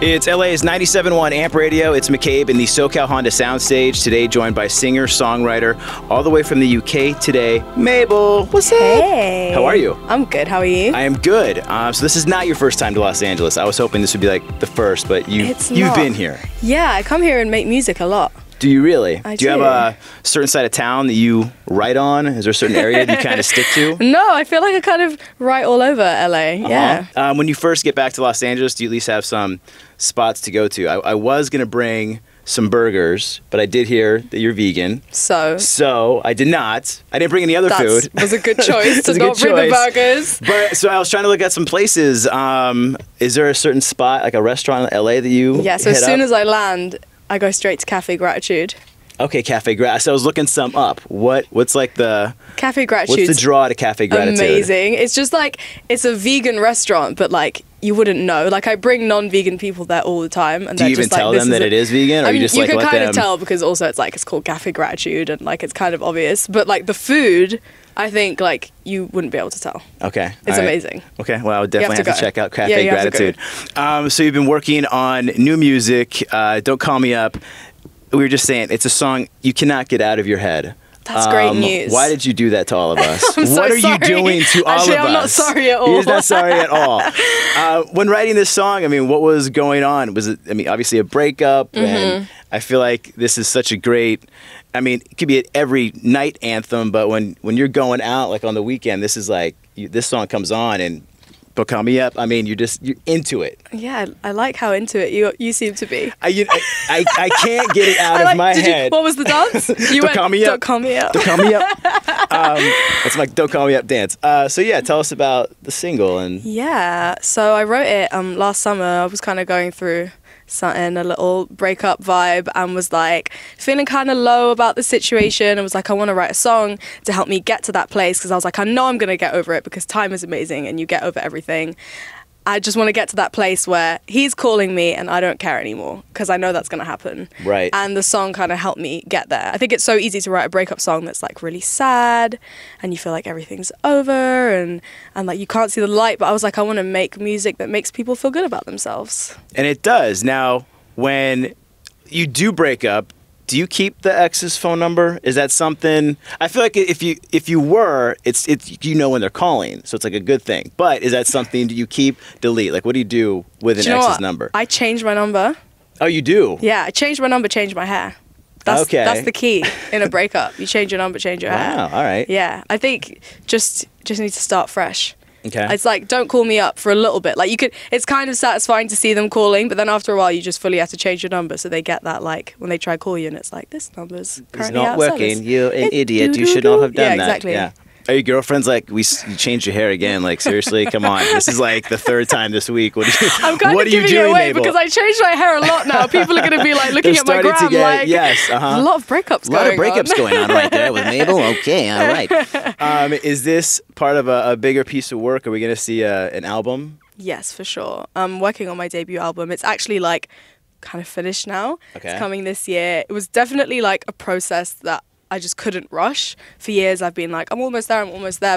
It's LA's 97.1 Amp Radio. It's McCabe in the SoCal Honda soundstage. Today joined by singer, songwriter, all the way from the UK today, Mabel. What's up? Hey. How are you? I'm good. How are you? I am good. So this is not your first time to Los Angeles. I was hoping this would be like the first, but you've been here. Yeah, I come here and make music a lot. Do you really? I do you have a certain side of town that you write on? Is there a certain area that you kind of stick to? No, I feel like I kind of write all over LA. Yeah. When you first get back to Los Angeles, do you at least have some spots to go to? I was going to bring some burgers, but I did hear that you're vegan. So I did not. I didn't bring any other food. That was a good choice to not bring the burgers. But so I was trying to look at some places. Is there a certain spot, like a restaurant in LA that you Yeah, so as soon as I land, I go straight to Cafe Gratitude. Okay, Cafe Gratitude. So I was looking some up. What's like the... Cafe Gratitude. What's the draw to Cafe Gratitude? Amazing. It's just like, it's a vegan restaurant, but like, you wouldn't know. Like, I bring non-vegan people there all the time. And do you even tell them that it is vegan? Or you just you like can let kind them... of tell because also it's called Cafe Gratitude and like, it's kind of obvious. But like the food, I think like you wouldn't be able to tell. Okay. It's amazing. Okay, well I would definitely have to check out Cafe Yeah, Gratitude. So you've been working on new music, Don't Call Me Up. We were just saying, it's a song you cannot get out of your head. That's great news. Why did you do that to all of us? What are you doing to all Actually, of us? I'm not sorry at all. He's not sorry at all. When writing this song, I mean, what was going on? Was it, I mean, obviously a breakup, and I feel like this is such a great, I mean, it could be an every night anthem, but when you're going out, like on the weekend, this is like, this song comes on and Don't Call Me Up. I mean, you're into it. Yeah, I like how into it you seem to be. I can't get it out of my head. What was the dance? Don't call me up. Don't call me up. Don't call me up. It's my Don't Call Me Up dance. So yeah, tell us about the single. Yeah, so I wrote it last summer. I was kind of going through something, a little breakup vibe, and was like feeling kind of low about the situation, and was like, I want to write a song to help me get to that place, because I was like, I know I'm going to get over it because time is amazing and you get over everything. I just want to get to that place where he's calling me and I don't care anymore, because I know that's going to happen. Right. And the song kind of helped me get there. I think it's so easy to write a breakup song that's like really sad and you feel like everything's over and like you can't see the light. But I was like, I want to make music that makes people feel good about themselves. And it does. Now, when you do break up, do you keep the ex's phone number? Is that something? I feel like if you were, it's you know when they're calling, so it's like a good thing. But is that something do you keep, delete? Like, what do you do with an ex's number? I changed my number. Oh, you do? Yeah, I changed my number, changed my hair. That's the key in a breakup. You change your number, change your hair. Wow, all right. Yeah, I think just need to start fresh. Okay. It's like, don't call me up for a little bit. Like, it's kind of satisfying to see them calling, but then after a while you just fully have to change your number, so they get that, like, when they try to call you and it's like, this number's currently not working. You're an idiot. You should not have done that. Exactly. Yeah. Are your girlfriends like, you changed your hair again? Like, seriously, come on. This is like the third time this week. I'm kind of giving it away, Mabel? Because I changed my hair a lot now. People are going to be like looking at my gram like, a lot of breakups going on. A lot of breakups going on right there with Mabel. Okay, all right. Is this part of a bigger piece of work? Are we going to see an album? Yes, for sure. I'm working on my debut album. It's actually like kind of finished now. Okay. It's coming this year. It was definitely like a process that I just couldn't rush. For years I've been like, I'm almost there,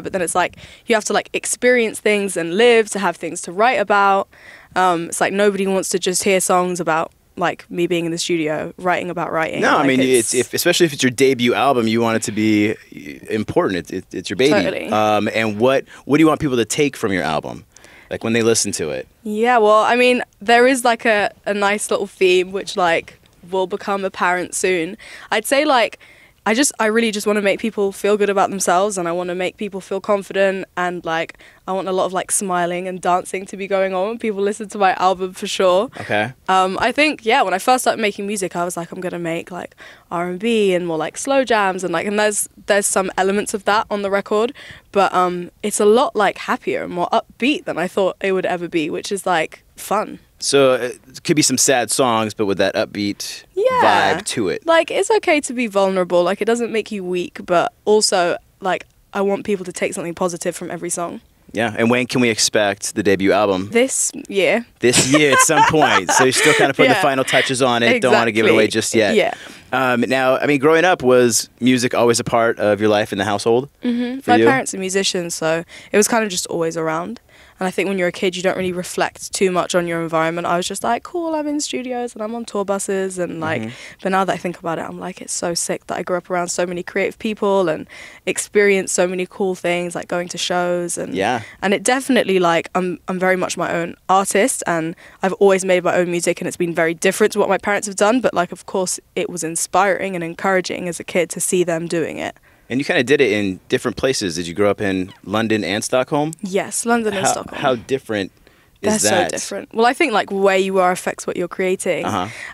but then it's like you have to like experience things and live to have things to write about. It's like nobody wants to just hear songs about like me being in the studio writing about writing. No, like, I mean, especially if it's your debut album, you want it to be important. It's your baby. Totally. And what do you want people to take from your album? Like when they listen to it? Yeah, well, I mean, there is like a nice little theme which like will become apparent soon. I'd say like I really just want to make people feel good about themselves, and I want to make people feel confident, and like I want a lot of like smiling and dancing to be going on when people listen to my album, for sure. Okay. I think when I first started making music, I was like, I'm gonna make like R&B and more like slow jams, and there's some elements of that on the record, but it's a lot like happier and more upbeat than I thought it would ever be, which is like fun. So it could be some sad songs, but with that upbeat vibe to it. Like, it's okay to be vulnerable. Like, it doesn't make you weak, but also, like, I want people to take something positive from every song. Yeah, and when can we expect the debut album? This year. This year at some point. So you're still kind of putting the final touches on it. Exactly. Don't want to give it away just yet. Yeah. Now, I mean, growing up, was music always a part of your life in the household? Mm-hmm. My parents are musicians, so it was kind of just always around. And I think when you're a kid, you don't really reflect too much on your environment. I was just like, cool, I'm in studios and I'm on tour buses and like, but now that I think about it, I'm like, it's so sick that I grew up around so many creative people and experienced so many cool things, like going to shows and and it definitely like I'm very much my own artist, and I've always made my own music, and it's been very different to what my parents have done, but like of course it was inspiring and encouraging as a kid to see them doing it. And you kind of did it in different places. Did you grow up in London and Stockholm? Yes, London and Stockholm. How different is that? They're so different. Well, I think like where you are affects what you're creating.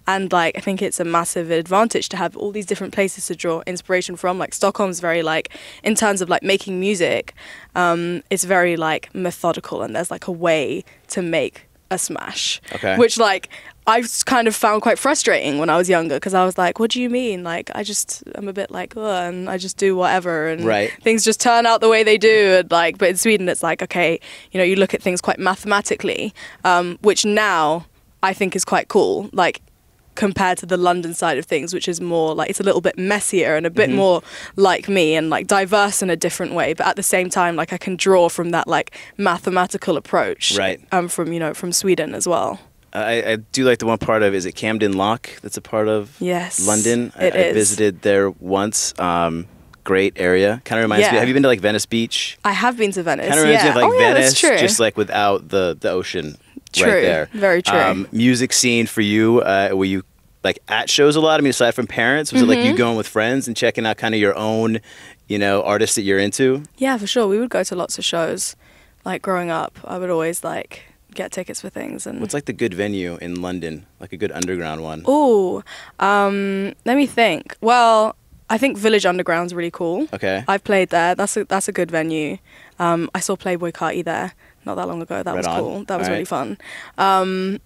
And like I think it's a massive advantage to have all these different places to draw inspiration from. Like Stockholm's very like, in terms of like making music, it's very like methodical, and there's like a way to make a smash. Which like I've kind of found quite frustrating when I was younger, because I was like, what do you mean? Like I'm a bit like, and I just do whatever, and things just turn out the way they do. And like, but in Sweden it's like, okay, you know, you look at things quite mathematically, which now I think is quite cool, like compared to the London side of things, which is more like, it's a little bit messier and a bit more like me and like diverse in a different way, but at the same time like I can draw from that like mathematical approach from, you know, from Sweden as well. I do like the one part of, is it Camden Lock that's a part of London? I visited there once. Great area. Kind of reminds me. Have you been to like Venice Beach? I have been to Venice. Kind of reminds me of like Venice, just like without the ocean right there. Very true. Music scene for you, were you like at shows a lot? I mean, aside from parents, was it like you going with friends and checking out kind of your own, you know, artists that you're into? Yeah, for sure. We would go to lots of shows. Like growing up, I would always like get tickets for things. And what's like the good venue in London, like a good underground one? Oh, let me think. Well, I think Village Underground's really cool. Okay, I've played there. That's a good venue. I saw Playboy Carti there not that long ago. That was cool. That was really fun.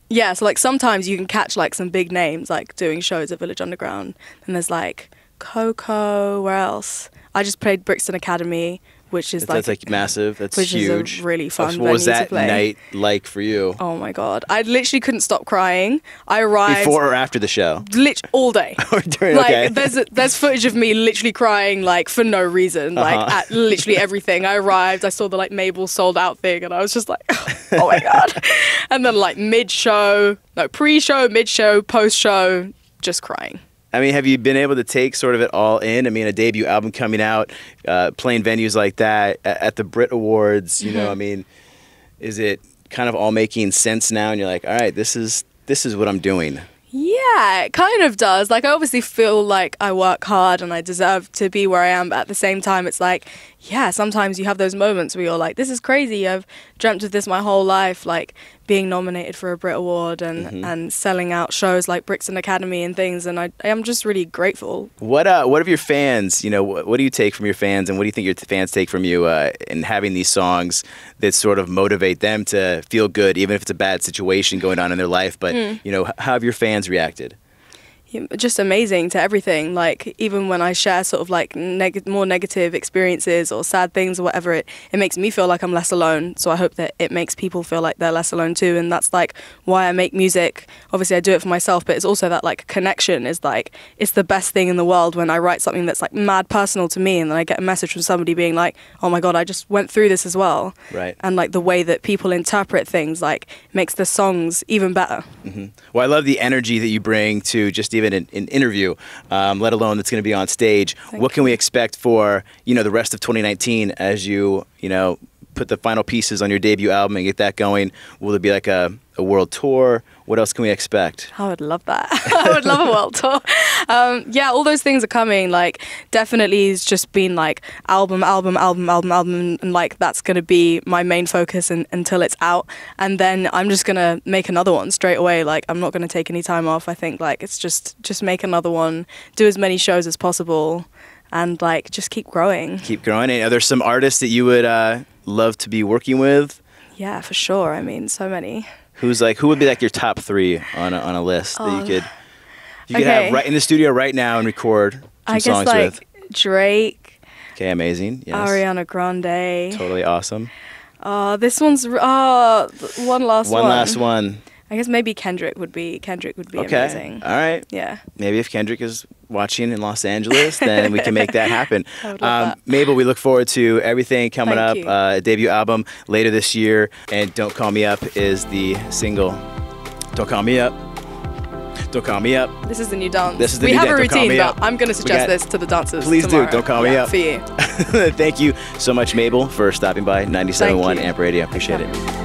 Yeah, so like sometimes you can catch like some big names like doing shows at Village Underground. And there's like Coco. Where else? I just played Brixton Academy, which is that's like massive. That's which huge. Is a really fun venue What was that to play. night like for you? Oh my god, I literally couldn't stop crying. I arrived before or after the show. All day. During, like there's footage of me literally crying like for no reason, like at literally everything. I arrived, I saw the like Mabel sold out thing, and I was just like, oh my god. And then like pre-show, mid-show, post-show, just crying. I mean, have you been able to take sort of it all in? I mean, a debut album coming out, playing venues like that, at the Brit Awards, you know, I mean, is it kind of all making sense now? And you're like, all right, this is what I'm doing. Yeah, it kind of does. Like, I obviously feel like I work hard and I deserve to be where I am, but at the same time, it's like, yeah, sometimes you have those moments where you're like, this is crazy. I've dreamt of this my whole life, like being nominated for a Brit Award and selling out shows like Brixton Academy and things, and I'm just really grateful. What have your fans, you know, what do you take from your fans, and what do you think your fans take from you in having these songs that sort of motivate them to feel good, even if it's a bad situation going on in their life, but, you know, how have your fans reacted? Just amazing to everything. Like, even when I share sort of like more negative experiences or sad things or whatever, it makes me feel like I'm less alone. So I hope that it makes people feel like they're less alone too. And that's like why I make music. Obviously I do it for myself, but it's also that like connection is like, it's the best thing in the world when I write something that's like mad personal to me, and then I get a message from somebody being like, oh my God, I just went through this as well. Right. And like the way that people interpret things like makes the songs even better. Well, I love the energy that you bring to just even an interview, let alone that's going to be on stage. What can we expect for, you know, the rest of 2019 as you know, put the final pieces on your debut album and get that going? Will there be like a world tour? What else can we expect? I would love that. I would love a world tour. Yeah, all those things are coming. Like, definitely it's just been like album, and like that's going to be my main focus until it's out. And then I'm just going to make another one straight away. Like, I'm not going to take any time off. I think like it's just make another one, do as many shows as possible, and like just keep growing. Keep growing. And are there some artists that you would love to be working with? Yeah, for sure. I mean, so many. Who would be like your top 3 on a list that you could have right in the studio right now and record some songs with? I guess like Drake. Okay, amazing. Yes. Ariana Grande. Totally awesome. This one's one last one. One last one. I guess maybe Kendrick would be Okay. amazing. All right. Yeah. Maybe if Kendrick is watching in Los Angeles, then we can make that happen. I would love that. Mabel, we look forward to everything coming Thank up. you. Debut album later this year, and Don't Call Me Up is the single. Don't Call Me Up. Don't Call Me Up. This is the new dance. This is the we new have dance. a Don't Call routine, Me but Up. I'm going to suggest got- this to the dancers Please tomorrow. do. Don't Call Me Up. For you. Thank you so much, Mabel, for stopping by 97.1 Thank you. Amp Radio. Appreciate it.